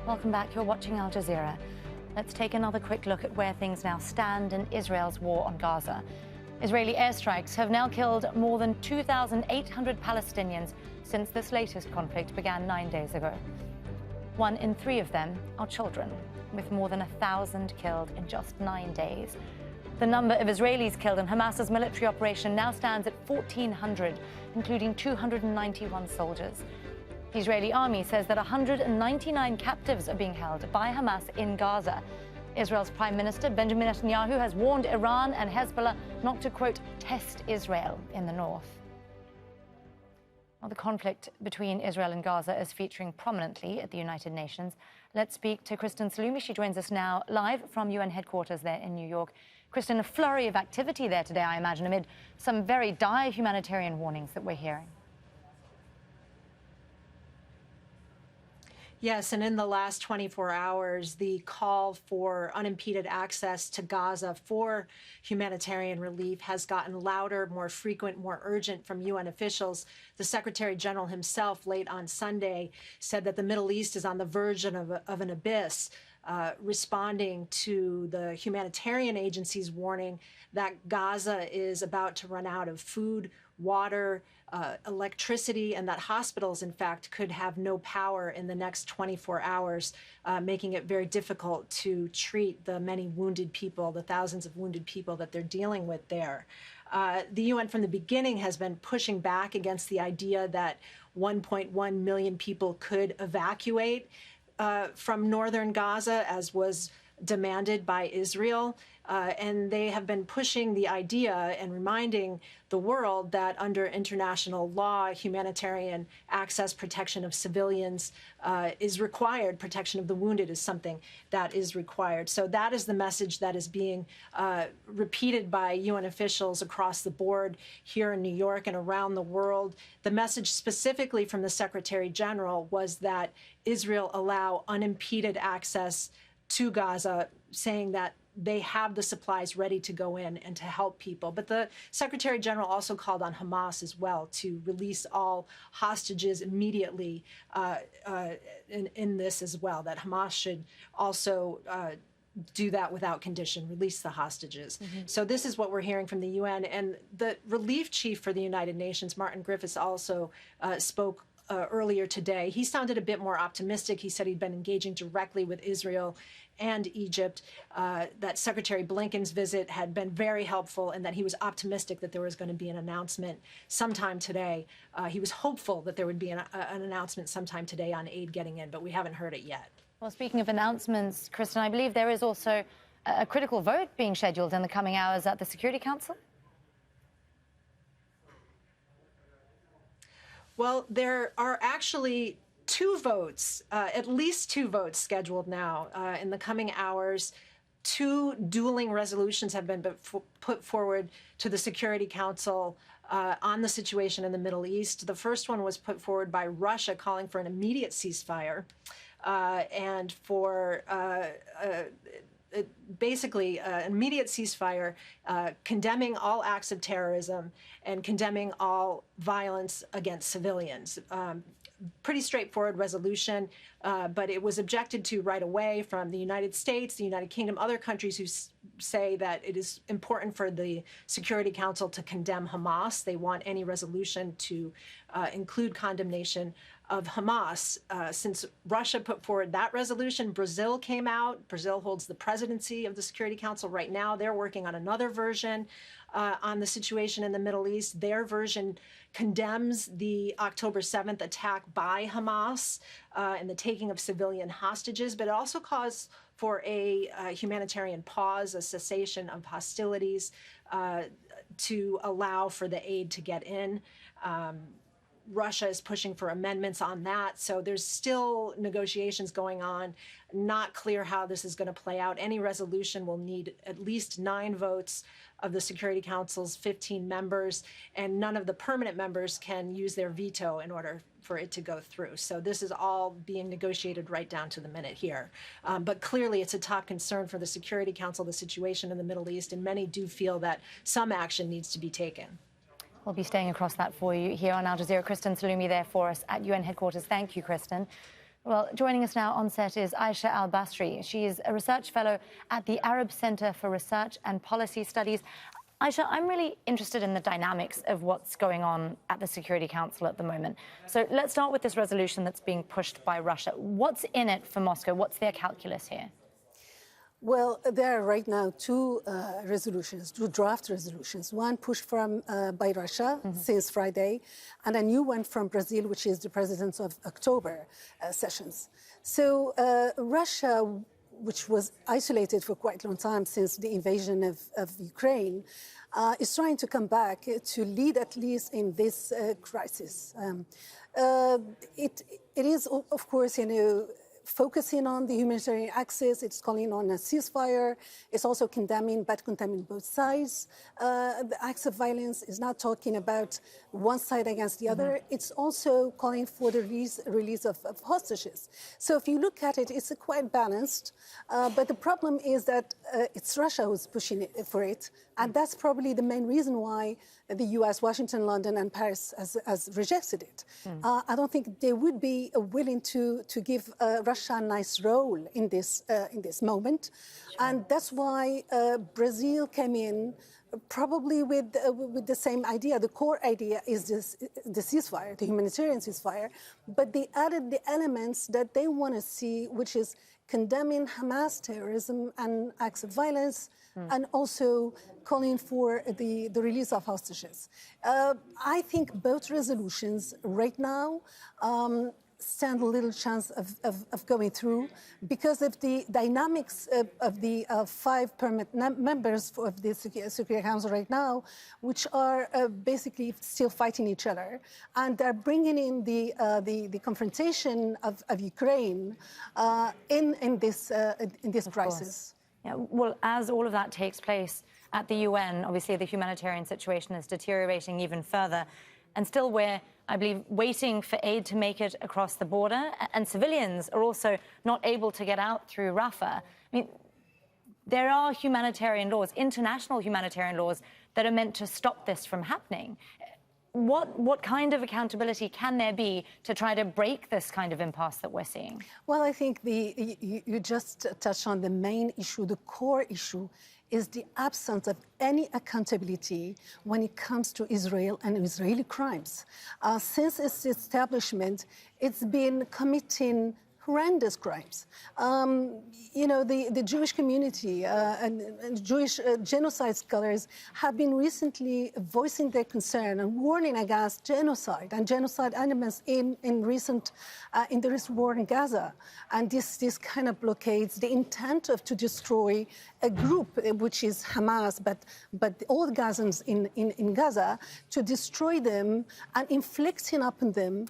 Welcome back. You're watching Al Jazeera. Let's take another quick look at where things now stand in Israel's war on Gaza. Israeli airstrikes have now killed more than 2,800 Palestinians since this latest conflict began 9 days ago. 1 in 3 of them are children, with more than 1,000 killed in just 9 days. The number of Israelis killed in Hamas's military operation now stands at 1,400, including 291 soldiers. The Israeli army says that 199 captives are being held by Hamas in Gaza. Israel's Prime Minister Benjamin Netanyahu has warned Iran and Hezbollah not to, quote, test Israel in the north. Well, the conflict between Israel and Gaza is featuring prominently at the United Nations. Let's speak to Kristen Saloomey. She joins us now live from UN headquarters there in New York. Kristen, a flurry of activity there today, I imagine, amid some very dire humanitarian warnings that we're hearing. Yes, and in the last 24 hours, the call for unimpeded access to Gaza for humanitarian relief has gotten louder, more frequent, more urgent from UN officials. The Secretary General himself, late on Sunday, said that the Middle East is on the verge of an abyss, responding to the humanitarian agency's warning that Gaza is about to run out of food, water, electricity, and that hospitals, in fact, could have no power in the next 24 hours, making it very difficult to treat the many wounded people, the thousands of wounded people that they're dealing with there. The UN from the beginning has been pushing back against the idea that 1.1 million people could evacuate from northern Gaza, as was demanded by Israel. And they have been pushing the idea and reminding the world that under international law, humanitarian access, protection of civilians is required. Protection of the wounded is something that is required. So that is the message that is being repeated by UN officials across the board here in New York and around the world. The message specifically from the Secretary General was that Israel allow unimpeded access to Gaza, saying that they have the supplies ready to go in and to help people. But the Secretary General also called on Hamas as well to release all hostages immediately in this as well, that Hamas should also do that without condition, release the hostages. So this is what we're hearing from the UN. And the relief chief for the United Nations, Martin Griffiths, also spoke earlier today. He sounded a bit more optimistic. He said he'd been engaging directly with Israel and Egypt, that Secretary Blinken's visit had been very helpful, and that he was optimistic that there was going to be an announcement sometime today. He was hopeful that there would be an announcement sometime today on aid getting in, but we haven't heard it yet. Well, speaking of announcements, Kristen, I believe there is also a critical vote being scheduled in the coming hours at the Security Council. Well, there are actually 2 votes, at least 2 votes scheduled now in the coming hours. 2 dueling resolutions have been put forward to the Security Council on the situation in the Middle East. The first one was put forward by Russia, calling for an immediate ceasefire and for basically an immediate ceasefire, condemning all acts of terrorism and condemning all violence against civilians. Pretty straightforward resolution, but it was objected to right away from the United States, the United Kingdom, other countries who say that it is important for the Security Council to condemn Hamas. They want any resolution to include condemnation of Hamas. Since Russia put forward that resolution, Brazil came out. Brazil holds the presidency of the Security Council right now. They're working on another version on the situation in the Middle East. Their version condemns the October 7th attack by Hamas and the taking of civilian hostages, but it also calls for a humanitarian pause, a cessation of hostilities to allow for the aid to get in. Russia is pushing for amendments on that. So there's still negotiations going on. Not clear how this is going to play out. Any resolution will need at least 9 votes of the Security Council's 15 members, and none of the permanent members can use their veto in order for it to go through. So this is all being negotiated right down to the minute here. But clearly it's a top concern for the Security Council, the situation in the Middle East, and many do feel that some action needs to be taken. We'll be staying across that for you here on Al Jazeera. Kristen Saloomey there for us at UN headquarters. Thank you, Kristen. Well, joining us now on set is Aisha Al-Basri. She is a research fellow at the Arab Center for Research and Policy Studies. Aisha, I'm really interested in the dynamics of what's going on at the Security Council at the moment. So let's start with this resolution that's being pushed by Russia. What's in it for Moscow? What's their calculus here? Well, there are right now two draft resolutions. One pushed by Russia since Friday, and a new one from Brazil, which is the President of October sessions. So Russia, which was isolated for quite a long time since the invasion of Ukraine, is trying to come back to lead at least in this crisis. It is, of course, focusing on the humanitarian access. It's calling on a ceasefire. It's also condemning both sides. The acts of violence is not talking about one side against the other. It's also calling for the release of hostages. So if you look at it, it's quite balanced. But the problem is that it's Russia who's pushing for it. And that's probably the main reason why the US, Washington, London, and Paris has rejected it. I don't think they would be willing to give Russia a nice role in this moment. Sure. And that's why Brazil came in probably with the same idea. The core idea is the ceasefire, the humanitarian ceasefire, but they added the elements that they want to see, which is condemning Hamas terrorism and acts of violence, and also calling for the release of hostages. I think both resolutions right now stand a little chance of going through because of the dynamics of the 5 permanent members of the Security Council right now, which are basically still fighting each other, and they're bringing in the confrontation of Ukraine in this crisis. Yeah, well, as all of that takes place at the UN, obviously the humanitarian situation is deteriorating even further. And still we're, I believe, waiting for aid to make it across the border. And civilians are also not able to get out through Rafah. I mean, there are humanitarian laws, international humanitarian laws, that are meant to stop this from happening. What kind of accountability can there be to try to break this kind of impasse that we're seeing? Well, I think you just touched on the main issue. The core issue is the absence of any accountability when it comes to Israel and Israeli crimes. Since its establishment, it's been committing horrendous crimes. The Jewish community and Jewish genocide scholars have been recently voicing their concern and warning against genocide and genocide elements in the recent war in Gaza. And this kind of blockades the intent to destroy a group, which is Hamas, but all Gazans in Gaza, to destroy them and inflicting upon them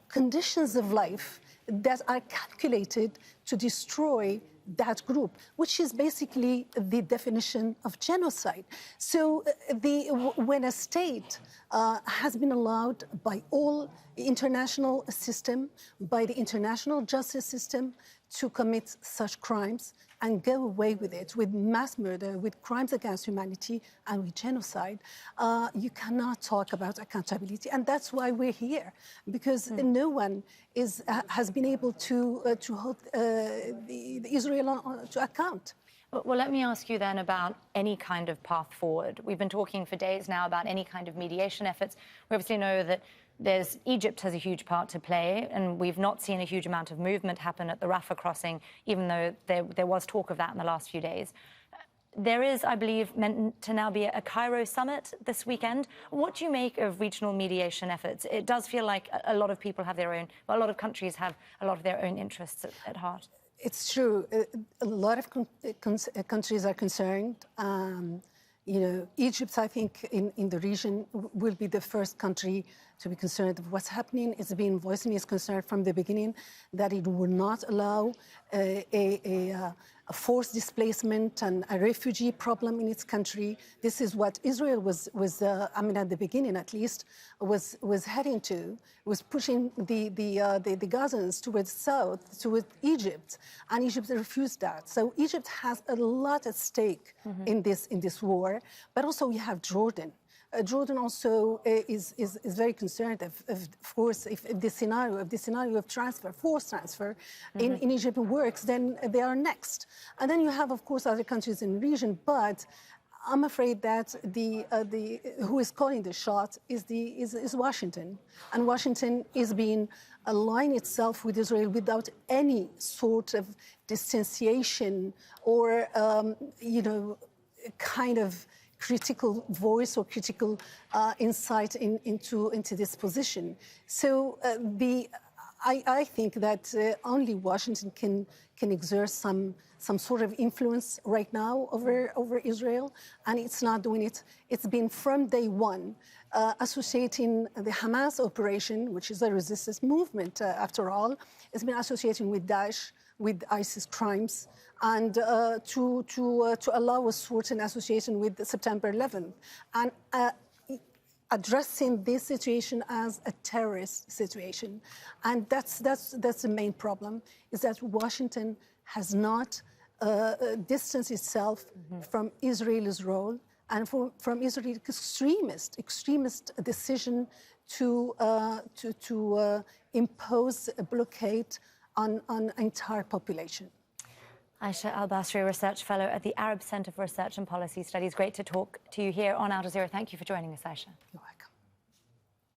conditions of life that are calculated to destroy that group, which is basically the definition of genocide. So when a state has been allowed by all international system, by the international justice system, to commit such crimes and go away with it, with mass murder, with crimes against humanity, and with genocide, you cannot talk about accountability. And that's why we're here, because no one has been able to hold Israel to account. Well, let me ask you then about any kind of path forward. We've been talking for days now about any kind of mediation efforts. We obviously know that Egypt has a huge part to play, and we've not seen a huge amount of movement happen at the Rafah crossing, even though there was talk of that in the last few days. There is, I believe, meant to now be a Cairo summit this weekend. What do you make of regional mediation efforts? It does feel like a lot of people have a lot of countries have a lot of their own interests at heart. It's true. A lot of countries are concerned. Egypt, I think, in the region will be the first country to be concerned of what's happening. It's been voicing its concern from the beginning that it will not allow a forced displacement and a refugee problem in its country. This is what Israel was at the beginning at least, was heading to, was pushing the Gazans towards south, towards Egypt, and Egypt refused that. So Egypt has a lot at stake in this war, but also we have Jordan. Jordan also is very concerned, of course, if the scenario of transfer, forced transfer in Egypt works, then they are next. And then you have, of course, other countries in the region, but I'm afraid that who is calling the shot is Washington, and Washington is being align itself with Israel without any sort of distanciation or kind of critical voice or critical insight into this position. So I think that only Washington can exert some sort of influence right now over Israel, and it's not doing it. It's been from day one associating the Hamas operation, which is a resistance movement after all. It's been associating with Daesh, with ISIS crimes, and to allow a certain association with September 11th, and addressing this situation as a terrorist situation. And that's the main problem, is that Washington has not distanced itself from Israel's role and from Israel's extremist decision to impose a blockade on an entire population. Aisha Al-Basri, Research Fellow at the Arab Center for Research and Policy Studies. Great to talk to you here on Al Jazeera. Thank you for joining us, Aisha.